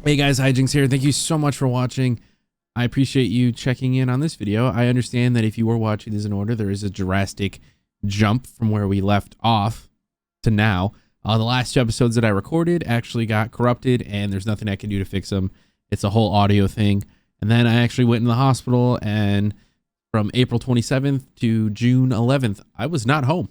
Hey guys, Highjinkss here. Thank you so much for watching. I appreciate you checking in on this video. I understand that if you were watching this in order, there is a drastic jump from where we left off to now. The last two episodes that I recorded actually got corrupted and there's nothing I can do to fix them. It's a whole audio thing. And then I actually went in the hospital, and from April 27th to June 11th, I was not home.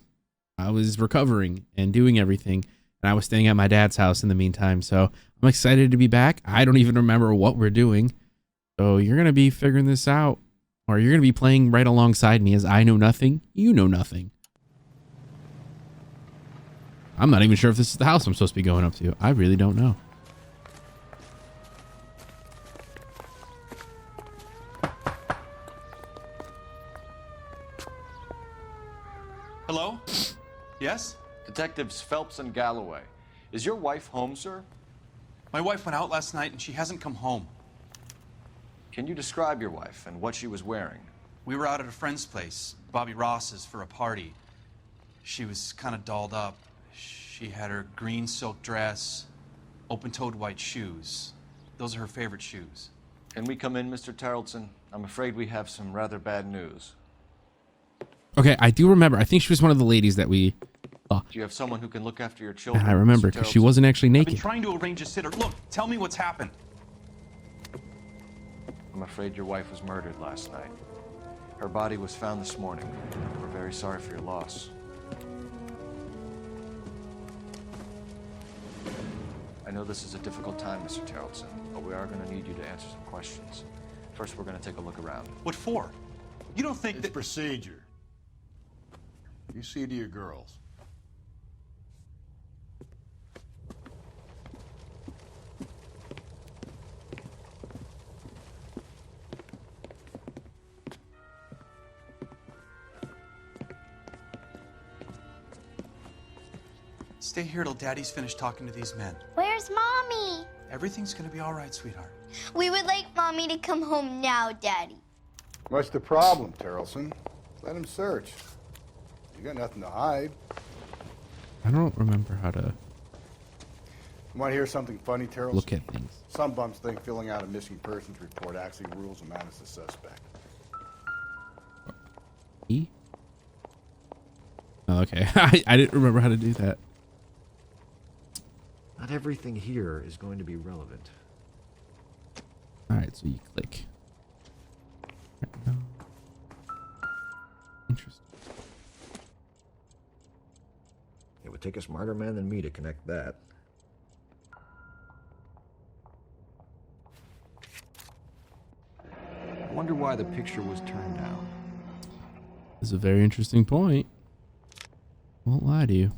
I was recovering and doing everything. And I was staying at my dad's house in the meantime. So I'm excited to be back. I don't even remember what we're doing. So you're going to be figuring this out, or you're going to be playing right alongside me as I know nothing. You know nothing. I'm not even sure if this is the house I'm supposed to be going up to. I really don't know. Hello? Yes? Detectives Phelps and Galloway. Is your wife home, sir? My wife went out last night and she hasn't come home. Can you describe your wife and what she was wearing? We were out at a friend's place, Bobby Ross's, for a party. She was kind of dolled up. She had her green silk dress, open-toed white shoes. Those are her favorite shoes. Can we come in, Mr. Tarleton? I'm afraid we have some rather bad news. Okay, I do remember. I think she was one of the ladies that we saw. Do you have someone who can look after your children? And I remember because she wasn't actually I've been naked. trying to arrange a sitter. Look, tell me what's happened. I'm afraid your wife was murdered last night. Her body was found this morning. We're very sorry for your loss. I know this is a difficult time, Mr. Tarleton, but we are going to need you to answer some questions. First, we're going to take a look around. What for? You don't think It's that... procedure. You see to your girls. Stay here till Daddy's finished talking to these men. Where's Mommy? Everything's gonna be all right, sweetheart. We would like Mommy to come home now, Daddy. What's the problem, Tarleton? Let him search. You got nothing to hide. I don't remember how to Want to hear something funny, Tarleton? look at things. Some bums think filling out a missing persons report actually rules them out as a suspect. E? Oh, okay. I didn't remember how to do that. Not everything here is going to be relevant. All right, so you click. Interesting. It would take a smarter man than me to connect that. I wonder why the picture was turned down. This is a very interesting point. Won't lie to you.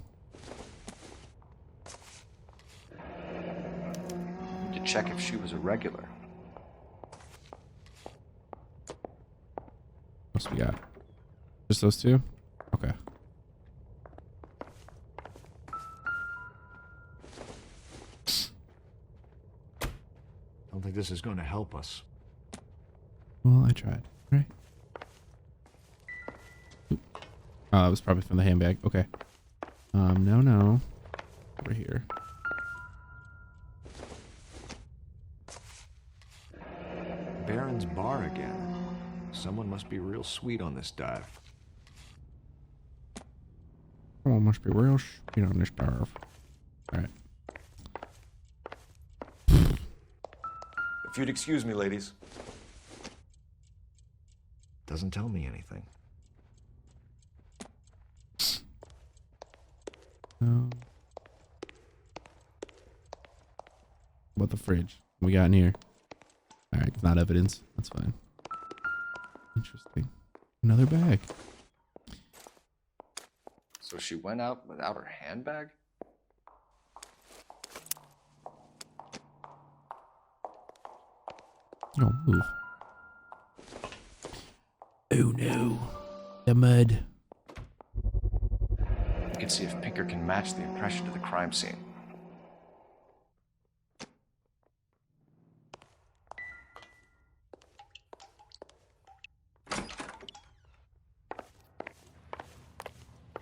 To check if she was a regular. What else we got? Just those two? Okay. Don't think this is going to help us. Well, I tried. Right. Oop. Oh, that was probably from the handbag. Okay. No. Over here. Baron's bar again. Someone must be real sweet on this dive. Oh, must be real sweet on this dive. All right. If you'd excuse me, ladies. Doesn't tell me anything. No. What the fridge? What we got in here? All right, it's not evidence. That's fine. Interesting. Another bag. So she went out without her handbag? Oh, move. Oh no. The mud. We can see if Pinker can match the impression to the crime scene.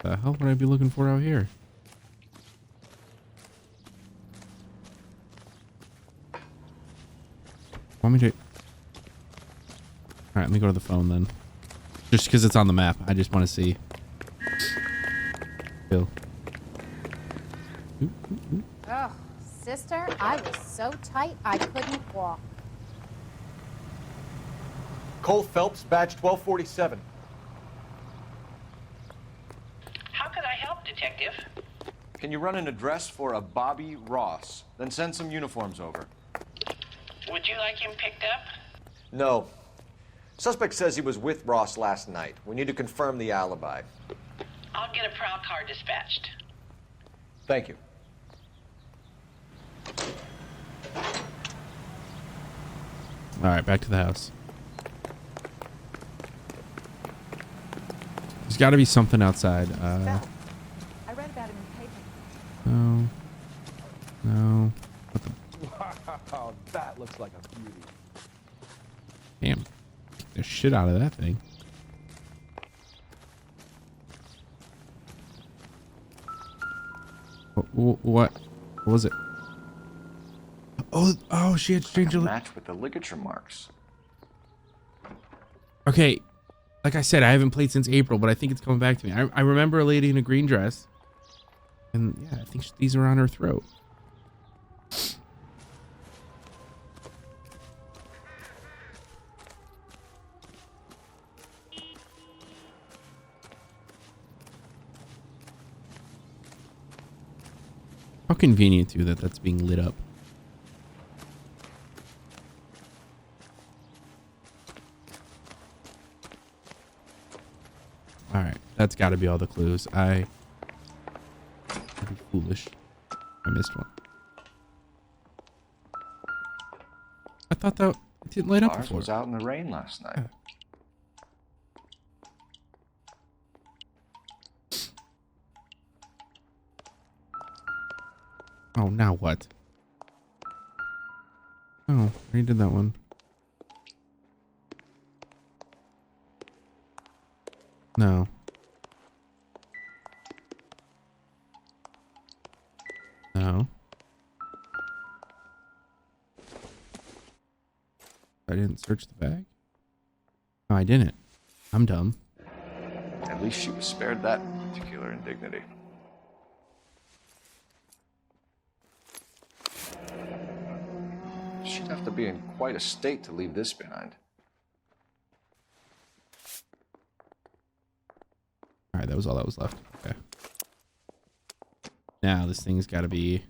The hell would I be looking for out here? Want me to? All right, let me go to the phone then. Just because it's on the map, I just want to see. Bill. Oh, sister, I was so tight I couldn't walk. Cole Phelps, badge 1247. How can I help, Detective? Can you run an address for a Bobby Ross? Then send some uniforms over. Would you like him picked up? No. Suspect says he was with Ross last night. We need to confirm the alibi. I'll get a prowl car dispatched. Thank you. All right, back to the house. There's got to be something outside. I read about him in paper. No. No. What the? Wow, that looks like a beauty. Damn. The shit out of that thing. What was it? Oh, she had strange. Match with the ligature marks. Okay, like I said, I haven't played since April, but I think it's coming back to me. I remember a lady in a green dress, and yeah, I think these are on her throat. How convenient too that that's being lit up. All right, that's got to be all the clues. I'd be foolish. I missed one. I thought that it didn't light up Ours before. was out in the rain last night. Oh, now what? Oh, I did that one. No. No. I didn't search the bag? No, I didn't. I'm dumb. At least she was spared that particular indignity. She'd have to be in quite a state to leave this behind. All right, that was all that was left. Okay. Now this thing's got to be...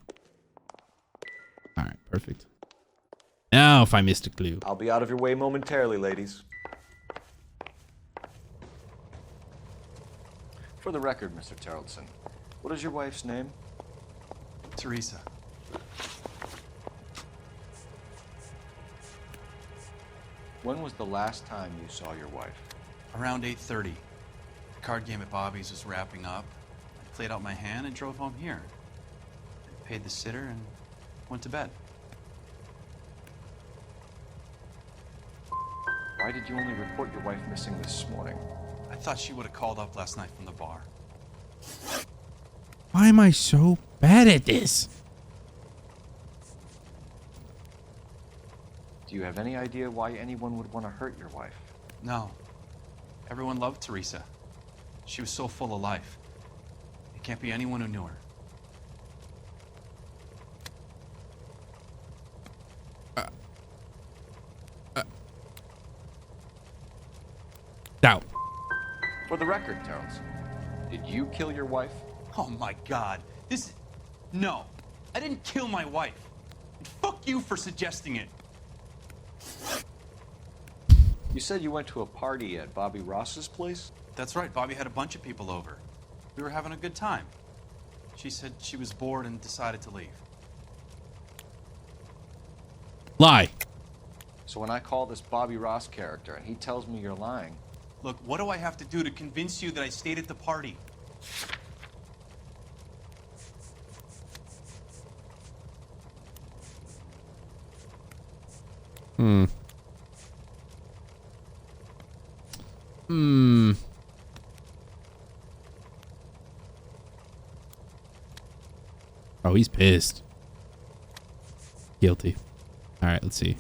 All right, perfect. Now if I missed a clue. I'll be out of your way momentarily, ladies. For the record, Mr. Terrelson, what is your wife's name? Teresa. When was the last time you saw your wife? Around 8:30. The card game at Bobby's was wrapping up. I played out my hand and drove home here. I paid the sitter and went to bed. Why did you only report your wife missing this morning? I thought she would have called up last night from the bar. Why am I so bad at this? Do you have any idea why anyone would want to hurt your wife? No. Everyone loved Teresa. She was so full of life. It can't be anyone who knew her. Doubt. For the record, Terrelson, did you kill your wife? Oh my God. No. I didn't kill my wife. And fuck you for suggesting it. You said you went to a party at Bobby Ross's place? That's right. Bobby had a bunch of people over. We were having a good time. She said she was bored and decided to leave. Lie. So when I call this Bobby Ross character and he tells me you're lying... Look, what do I have to do to convince you that I stayed at the party? Oh, he's pissed. Guilty. All right, let's see.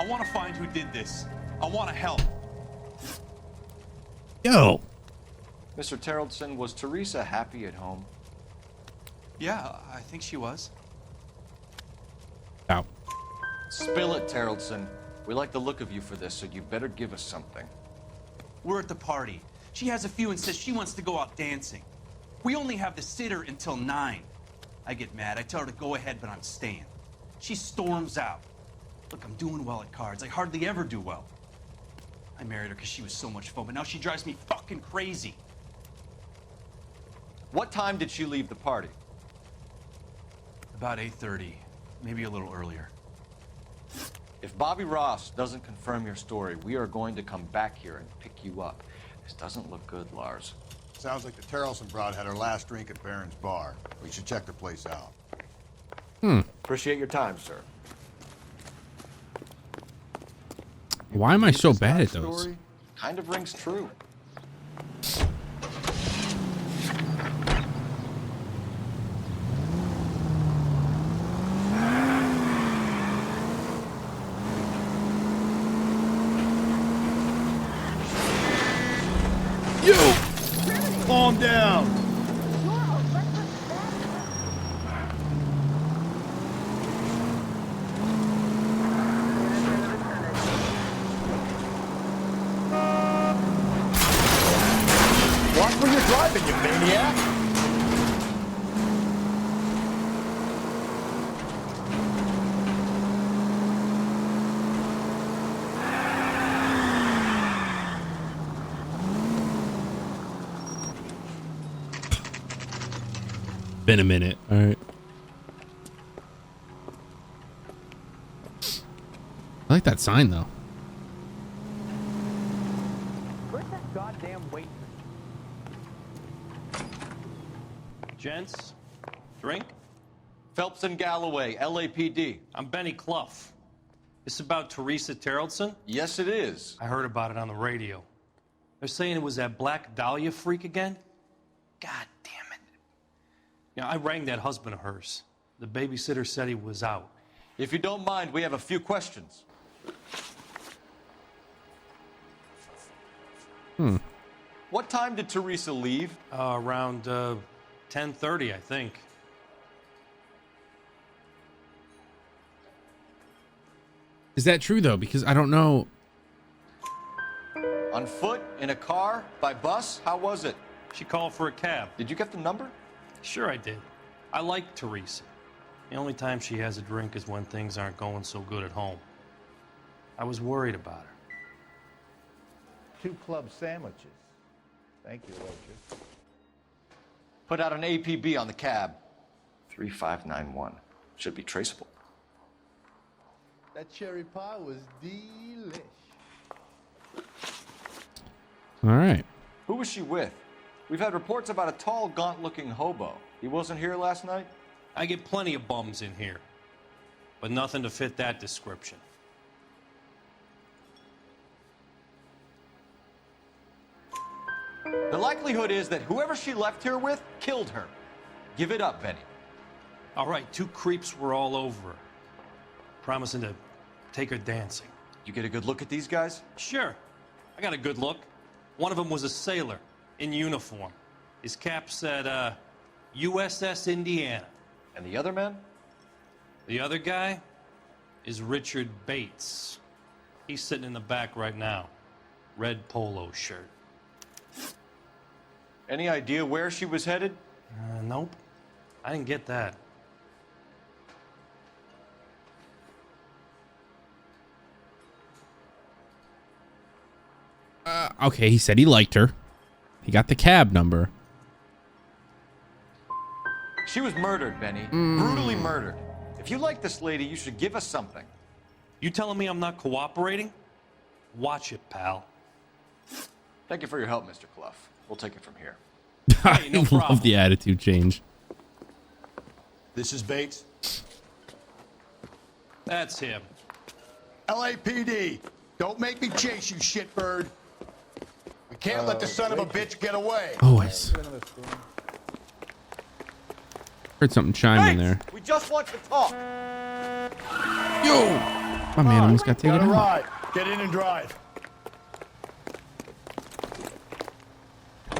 I want to find who did this. I want to help. Yo. Mr. Terrellson, was Teresa happy at home? Yeah, I think she was. Ow. Spill it, Terrellson. We like the look of you for this, so you better give us something. We're at the party. She has a few and says she wants to go out dancing. We only have the sitter until 9. I get mad. I tell her to go ahead, but I'm staying. She storms out. Look, I'm doing well at cards. I hardly ever do well. I married her because she was so much fun, but now she drives me fucking crazy. What time did she leave the party? About 8:30, maybe a little earlier. If Bobby Ross doesn't confirm your story, we are going to come back here and pick you up. This doesn't look good, Lars. Sounds like the Terrellson broad had her last drink at Barron's bar. We should check the place out. Appreciate your time, sir. Why am I so bad at those? Story? Kind of rings true. You! Calm down! Watch where you're driving, you maniac! Been a minute. All right. I like that sign though. Where's that goddamn waitress? Gents, drink? Phelps and Galloway, LAPD. I'm Benny Clough. This about Teresa Terrellson? Yes, it is. I heard about it on the radio. They're saying it was that Black Dahlia freak again? God damn it. You know, I rang that husband of hers. The babysitter said he was out. If you don't mind, we have a few questions. What time did Teresa leave? Around 10:30, I think. Is that true though? Because I don't know. On foot? In a car? By bus? How was it? She called for a cab. Did you get the number? Sure I did. I like Teresa. The only time she has a drink is when things aren't going so good at home. I was worried about her. 2 club sandwiches. Thank you, waitress. Put out an APB on the cab. 3591. Should be traceable. That cherry pie was delish. All right. Who was she with? We've had reports about a tall, gaunt-looking hobo. He wasn't here last night? I get plenty of bums in here, but nothing to fit that description. The likelihood is that whoever she left here with killed her. Give it up, Benny. All right, 2 creeps were all over her, promising to take her dancing. You get a good look at these guys? Sure, I got a good look. One of them was a sailor in uniform. His cap said, USS Indiana. And the other man? The other guy is Richard Bates. He's sitting in the back right now. Red polo shirt. Any idea where she was headed? Nope. I didn't get that. Okay, he said he liked her. He got the cab number. She was murdered, Benny. Brutally murdered. If you like this lady, you should give us something. You telling me I'm not cooperating? Watch it, pal. Thank you for your help, Mr. Clough. We'll take it from here. I no love problem. the attitude change. This is Bates. That's him. LAPD, don't make me chase you, shitbird. We can't let the son of a bitch get away. Always. Heard something chime in there. We just want to talk. Yo! My man almost got taken Got a out. ride. Get in and drive. I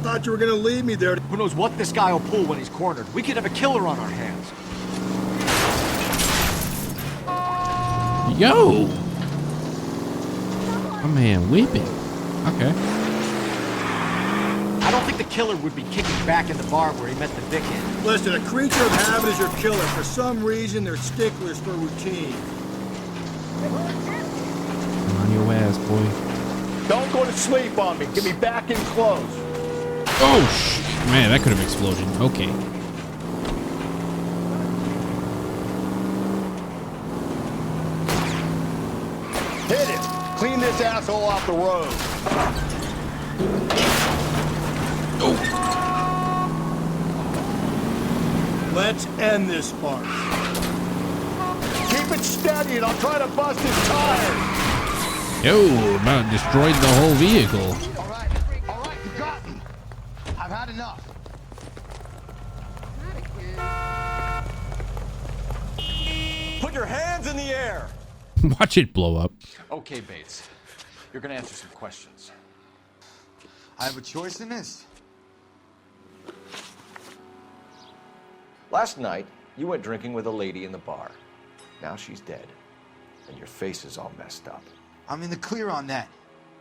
thought you were gonna leave me there. Who knows what this guy will pull when he's cornered? We could have a killer on our hands. Yo! My man weeping. Okay. I don't think the killer would be kicking back in the bar where he met the Vic in. Listen, a creature of habit is your killer. For some reason, they're sticklers for routine. On your ass, boy. Don't go to sleep on me. Get me back in close. Oh, man, that could have exploded. Okay. Hit it. Clean this asshole off the road. Let's end this farce. Keep it steady and I'll try to bust his tires. Yo, about destroyed the whole vehicle. All right, you got me. I've had enough. Put your hands in the air! Watch it blow up. Okay, Bates. You're gonna answer some questions. I have a choice in this. Last night, you went drinking with a lady in the bar. Now she's dead, and your face is all messed up. I'm in the clear on that.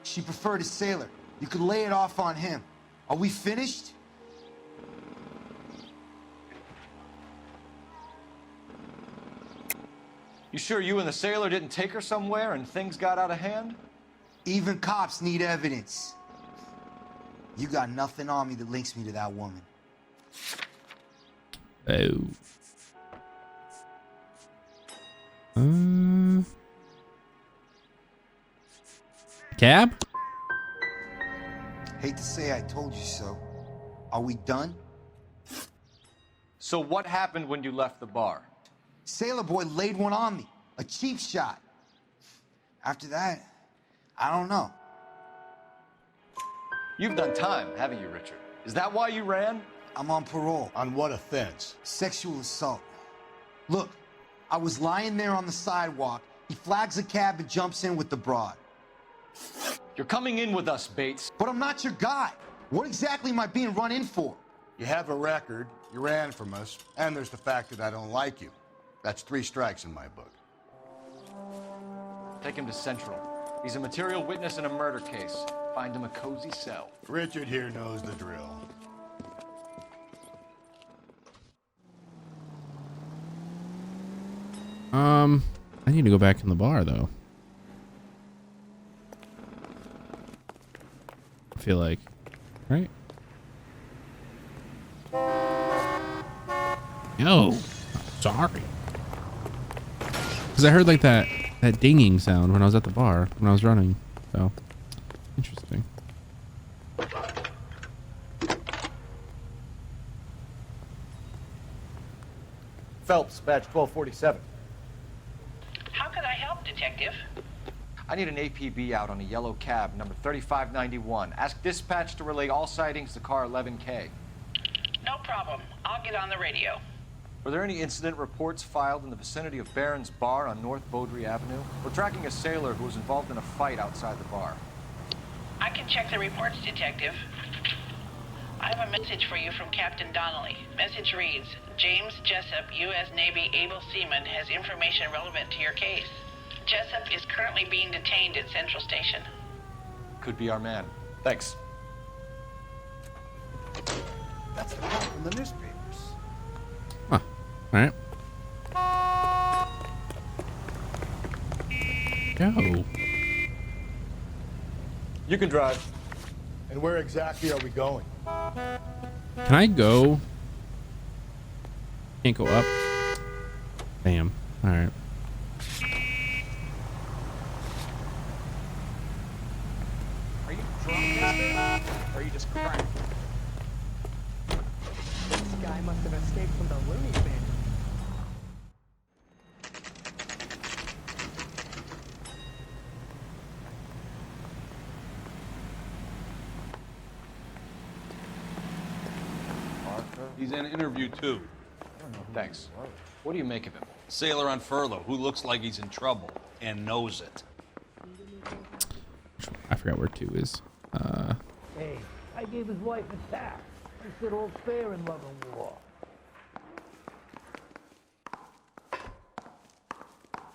She preferred a sailor. You could lay it off on him. Are we finished? You sure you and the sailor didn't take her somewhere and things got out of hand? Even cops need evidence. You got nothing on me that links me to that woman. Oh. Cab? Hate to say I told you so. Are we done? So what happened when you left the bar? Sailor boy laid one on me. A cheap shot. After that, I don't know. You've done time, haven't you, Richard? Is that why you ran? I'm on parole. On what offense? Sexual assault. Look, I was lying there on the sidewalk. He flags a cab and jumps in with the broad. You're coming in with us, Bates. But I'm not your guy. What exactly am I being run in for? You have a record, you ran from us, and there's the fact that I don't like you. That's 3 strikes in my book. Take him to Central. He's a material witness in a murder case. Find him a cozy cell. Richard here knows the drill. I need to go back in the bar though. I feel like, right? Yo, sorry. Because I heard like that dinging sound when I was at the bar when I was running. So interesting. Phelps, badge 1247. How can I help, Detective? I need an APB out on a yellow cab, number 3591. Ask dispatch to relay all sightings to car 11K. No problem. I'll get on the radio. Were there any incident reports filed in the vicinity of Barron's Bar on North Beaudry Avenue? We're tracking a sailor who was involved in a fight outside the bar. I can check the reports, Detective. I have a message for you from Captain Donnelly. Message reads, James Jessup, U.S. Navy able seaman, has information relevant to your case. Jessup is currently being detained at Central Station. Could be our man. Thanks. That's the part in the newspapers. Huh. All right. Go. You can drive. And where exactly are we going? Can I go? Can't go up. Damn. All right. Are you drunk, mister? Or are you just cracked? This guy must have escaped from the loony bin. He's in an interview too. Thanks. What do you make of him? Sailor on furlough who looks like he's in trouble and knows it. I forgot where 2 is. Hey, I gave his wife a tap. He said all fair in love and war.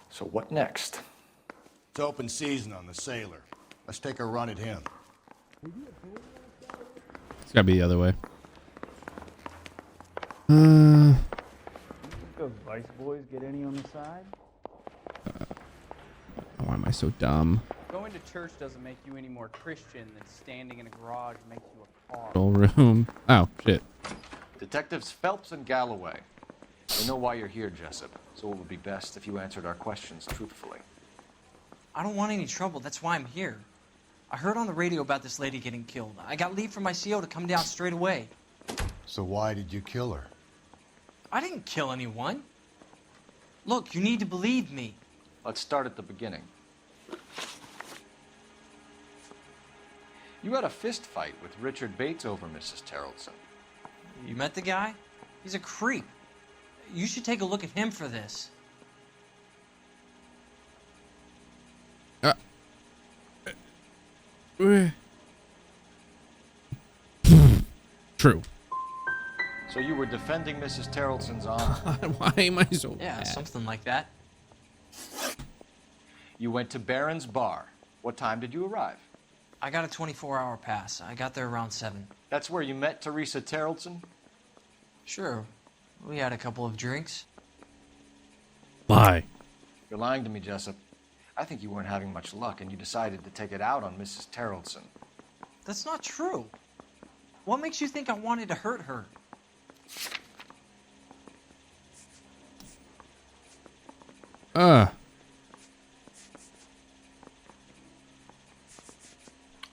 So what next? It's open season on the Sailor. Let's take a run at him. It's gotta be the other way. Those Vice boys get any on the side? Why am I so dumb? Going to church doesn't make you any more Christian than standing in a garage makes you a car. Control room. Oh, shit. Detectives Phelps and Galloway. We know why you're here, Jessup, so it would be best if you answered our questions truthfully. I don't want any trouble. That's why I'm here. I heard on the radio about this lady getting killed. I got leave from my CO to come down straight away. So why did you kill her? I didn't kill anyone. Look, you need to believe me. Let's start at the beginning. You had a fist fight with Richard Bates over Mrs. Terrellson. You met the guy? He's a creep. You should take a look at him for this. True. So you were defending Mrs. Terrellson's honor? Why am I so Yeah, bad? something like that. You went to Barron's Bar. What time did you arrive? I got a 24-hour pass. I got there around 7. That's where you met Teresa Terrellson? Sure. We had a couple of drinks. Lie. You're lying to me, Jessup. I think you weren't having much luck and you decided to take it out on Mrs. Terrellson. That's not true. What makes you think I wanted to hurt her?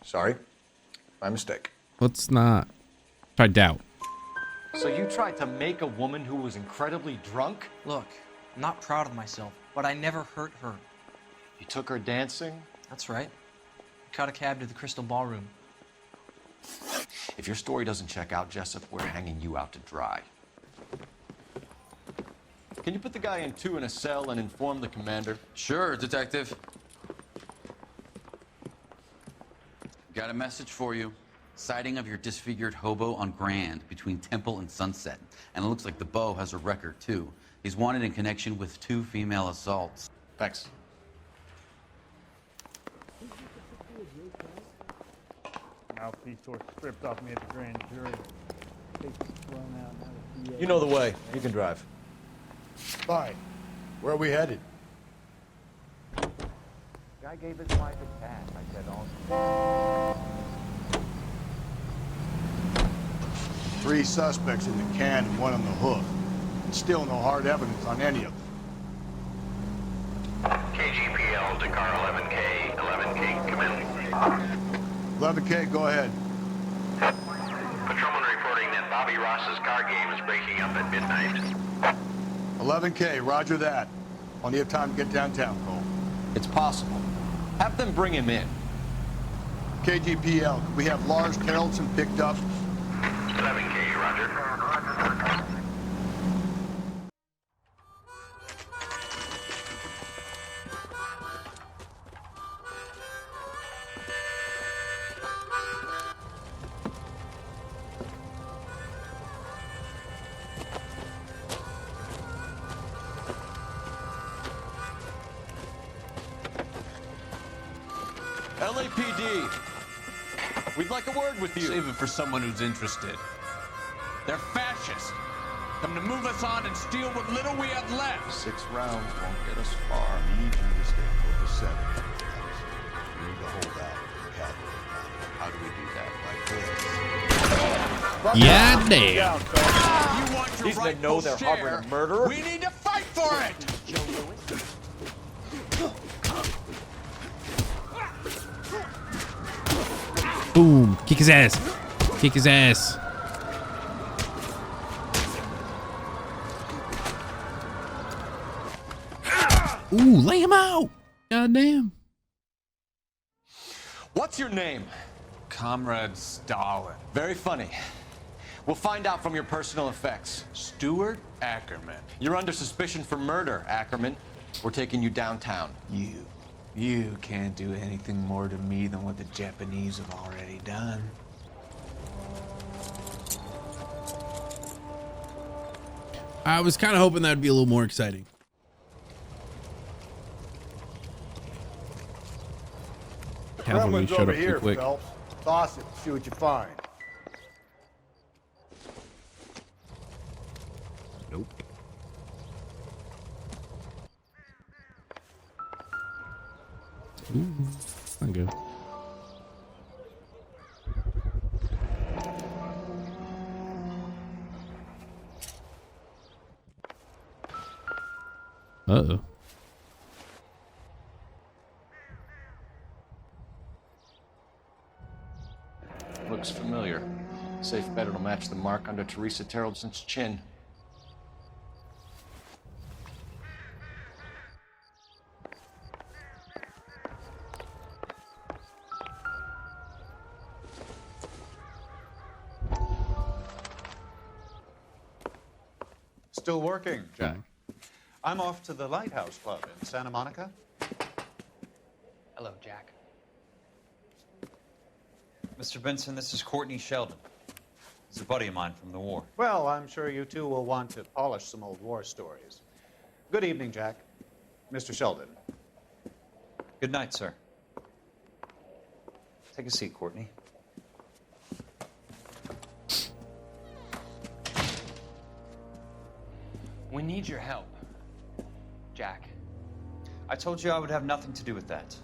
Sorry. My mistake. Let's not. I doubt. So you tried to make a woman who was incredibly drunk? Look, I'm not proud of myself, but I never hurt her. You took her dancing? That's right. I caught a cab to the Crystal Ballroom. If your story doesn't check out, Jessup, we're hanging you out to dry. Can you put the guy in 2 in a cell and inform the commander? Sure, Detective. Got a message for you. Sighting of your disfigured hobo on Grand between Temple and Sunset. And it looks like the Beau has a record, too. He's wanted in connection with 2 female assaults. Thanks. Mouthpiece tore stripped off me at the grand jury. Face was blown out. Now the DA. You know the way. You can drive. Fine. Where are we headed? Guy gave his wife a tap. I said, oh. 3 suspects in the can and 1 on the hook. And still no hard evidence on any of them. KGPL to car 11K. 11K, come in. 11K, go ahead. Patrolman reporting that Bobby Ross's car game is breaking up at midnight. 11K, roger that. Plenty of time to get downtown, Cole. It's possible. Have them bring him in. KGPL, could we have Lars Terrellson picked up? 11K, roger. LAPD, we'd like a word with you. Save it for someone who's interested. They're fascists. Come to move us on and steal what little we have left. 6 rounds won't get us far. I need you to stay focused 7. We need to hold out the cavalry. How do we do that? Like this. Yeah, damn. You want your These men know they're harboring a murderer? We need to fight for it! Boom. Kick his ass. Kick his ass. Ooh, lay him out. God damn. What's your name? Comrade Stalin. Very funny. We'll find out from your personal effects. Stuart Ackerman. You're under suspicion for murder, Ackerman. We're taking you downtown. You can't do anything more to me than what the Japanese have already done. I was kind of hoping that would be a little more exciting. Cavalry Gremlin's showed over up here, too quick. Phelps. Toss it. See what you find. Nope. Ooh, not good. Uh-oh. Looks familiar. Safe bet it'll match the mark under Teresa Terrelson's chin. Still working, Jack. I'm off to the Lighthouse Club in Santa Monica. Hello, Jack. Mr. Benson, this is Courtney Sheldon. He's a buddy of mine from the war. Well, I'm sure you two will want to polish some old war stories. Good evening, Jack. Mr. Sheldon. Good night, sir. Take a seat, Courtney. We need your help, Jack. I told you I would have nothing to do with that.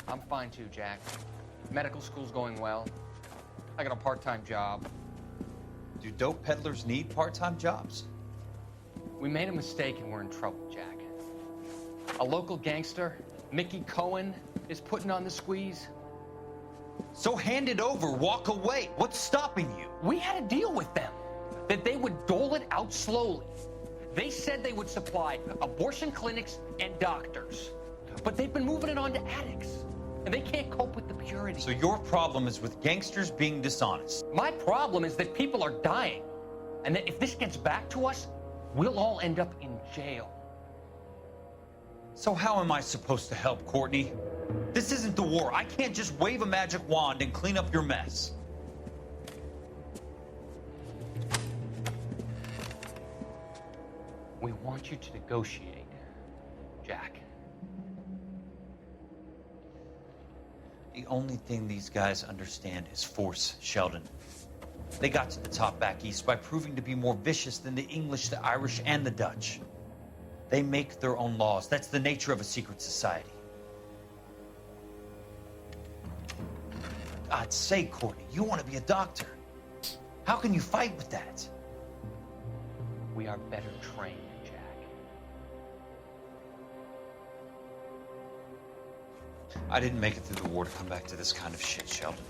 I'm fine too, Jack. Medical school's going well. I got a part-time job. Do dope peddlers need part-time jobs? We made a mistake and we're in trouble, Jack. A local gangster, Mickey Cohen, is putting on the squeeze. So hand it over, walk away. What's stopping you? We had a deal with them that they would dole it out slowly. They said they would supply abortion clinics and doctors, but they've been moving it on to addicts, and they can't cope with the purity. So your problem is with gangsters being dishonest. My problem is that people are dying, and that if this gets back to us, we'll all end up in jail. So how am I supposed to help, Courtney? This isn't the war. I can't just wave a magic wand and clean up your mess. We want you to negotiate, Jack. The only thing these guys understand is force, Sheldon. They got to the top back east by proving to be more vicious than the English, the Irish, and the Dutch. They make their own laws. That's the nature of a secret society. God's sake, Courtney, you want to be a doctor. How can you fight with that? We are better trained, Jack. I didn't make it through the war to come back to this kind of shit, Sheldon.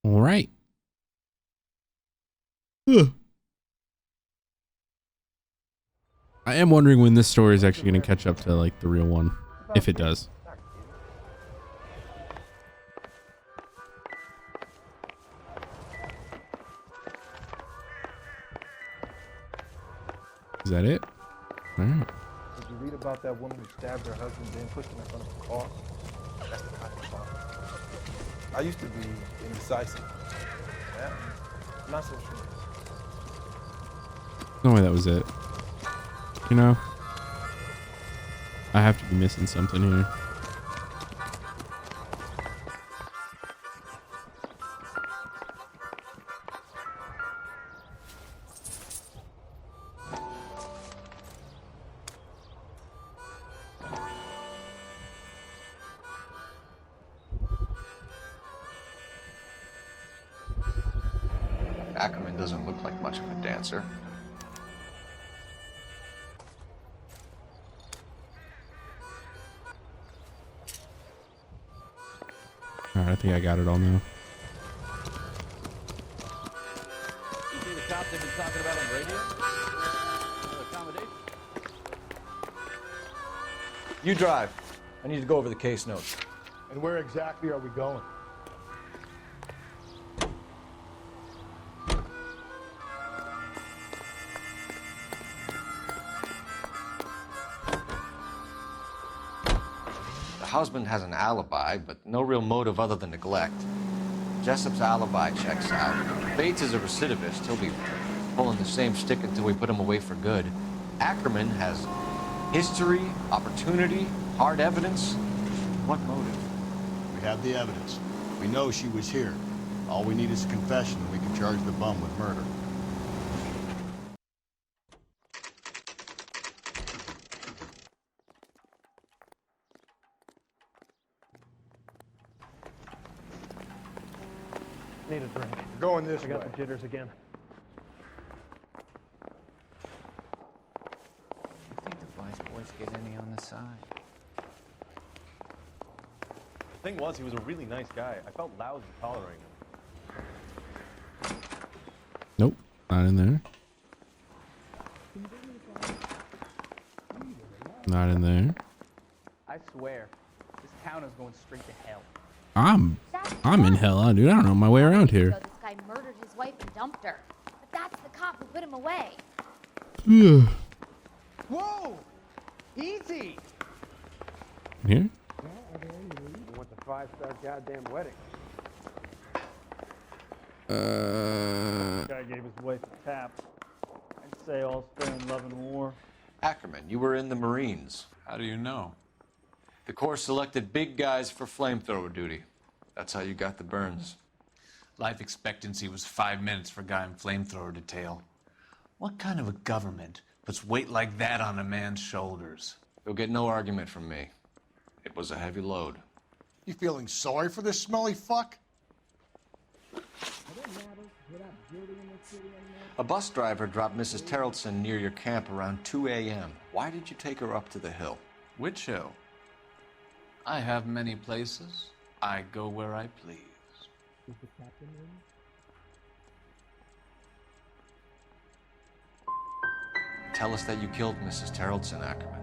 All right. I am wondering when this story is actually going to catch up to like the real one, if it does. Is that it? All right. Did you read about that woman who stabbed her husband and pushed him in front of a car? That's the kind of problem. I used to be indecisive. Yeah, I'm not so sure. No way that was it. You know, I have to be missing something here. Ackerman doesn't look like much of a dancer. All right, I think I got it all now. You see the cops they've been talking about on the radio? You drive. I need to go over the case notes. And where exactly are we going? The husband has an alibi, but no real motive other than neglect. Jessup's alibi checks out. Bates is a recidivist. He'll be pulling the same stick until we put him away for good. Ackerman has history, opportunity, hard evidence. What motive? We have the evidence. We know she was here. All we need is a confession, and we can charge the bum with murder. Need a drink. Going this I got way. the jitters again. You think the Vice boys get any on the side? The thing was, he was a really nice guy. I felt lousy tolerating him. Nope, not in there. Not in there. I swear, this town is going straight to hell. I'm in hell, dude. I don't know my way around here. This guy murdered his wife and dumped her. But that's the cop who put him away. Whoa! Easy! Here? I want the 5-star goddamn wedding. This guy gave his wife a tap. I'd say all's fair in love and war. Ackerman, you were in the Marines. How do you know? The Corps selected big guys for flamethrower duty. That's how you got the burns. Life expectancy was 5 minutes for a guy in flamethrower detail. What kind of a government puts weight like that on a man's shoulders? You'll get no argument from me. It was a heavy load. You feeling sorry for this smelly fuck? A bus driver dropped Mrs. Terrellson near your camp around 2 a.m. Why did you take her up to the hill? Which hill? I have many places. I go where I please. Tell us that you killed Mrs. Terrellson, Ackerman.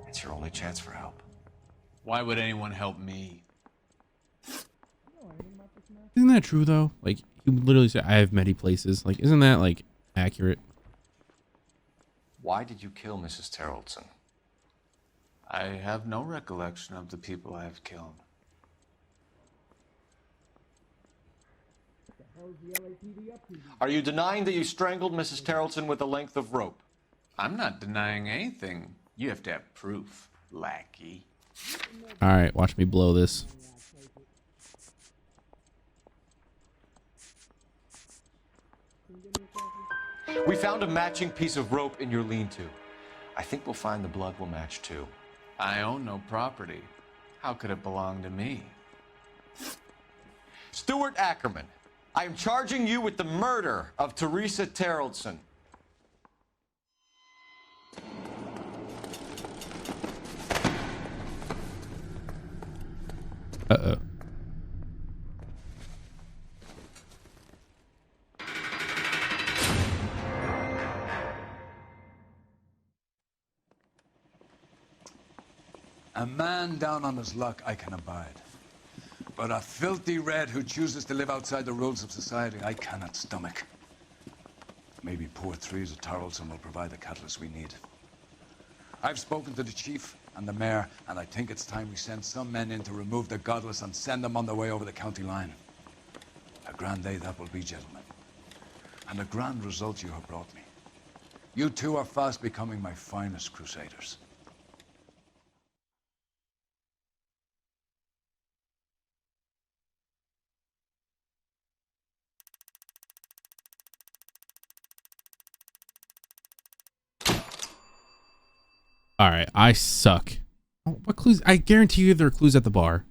It's your only chance for help. Why would anyone help me? Isn't that true though? Like he literally said, "I have many places." Like, isn't that like accurate? Why did you kill Mrs. Terrellson? I have no recollection of the people I have killed. Are you denying that you strangled Mrs. Terrellson with a length of rope? I'm not denying anything. You have to have proof, lackey. All right, watch me blow this. We found a matching piece of rope in your lean-to. I think we'll find the blood will match too. I own no property. How could it belong to me? Stuart Ackerman, I am charging you with the murder of Teresa Terrellson. Uh-oh. A man down on his luck I can abide. But a filthy red who chooses to live outside the rules of society, I cannot stomach. Maybe poor Teresa Terrellson will provide the catalyst we need. I've spoken to the chief and the mayor, and I think it's time we send some men in to remove the godless and send them on their way over the county line. A grand day that will be, gentlemen. And a grand result you have brought me. You two are fast becoming my finest crusaders. All right, I suck. Oh, what clues? I guarantee you there are clues at the bar.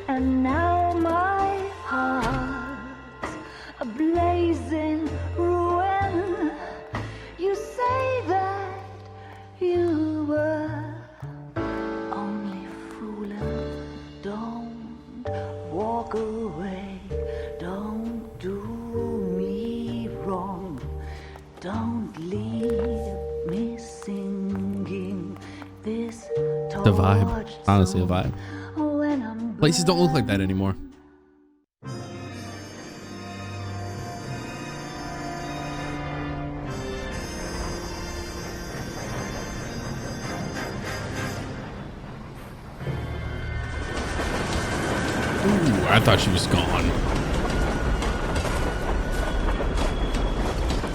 And now my heart a blazing ruin. You say that you were only fooling. Don't walk away. Don't do me wrong. Don't leave me singing this. The vibe, honestly, a vibe. Places don't look like that anymore. Ooh, I thought she was gone.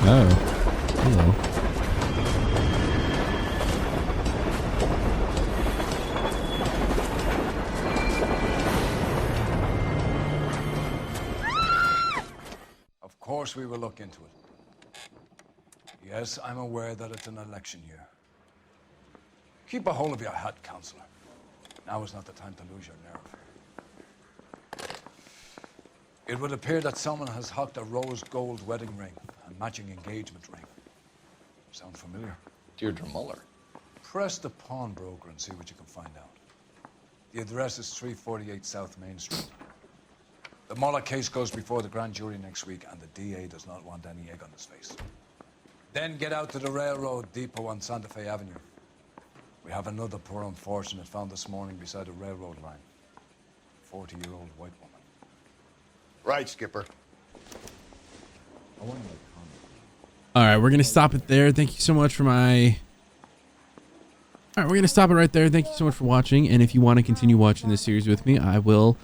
Oh, hello. Of course we will look into it. Yes, I'm aware that it's an election year. Keep a hold of your hat, Counselor. Now is not the time to lose your nerve. It would appear that someone has hocked a rose gold wedding ring and matching engagement ring. Sound familiar? Deirdre Muller. Press the pawnbroker and see what you can find out. The address is 348 South Main Street. The Muller case goes before the grand jury next week, and the DA does not want any egg on his face. Then get out to the railroad depot on Santa Fe Avenue. We have another poor unfortunate found this morning beside a railroad line. 40-year-old white woman. Right, Skipper. All right, we're gonna stop it there. Thank you so much for my. All right, we're gonna stop it right there. Thank you so much for watching. And if you want to continue watching this series with me, I will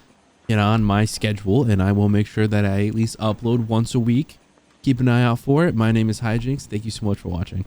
get on my schedule and I will make sure that I at least upload once a week. Keep an eye out for it. My name is Highjinkss. Thank you so much for watching.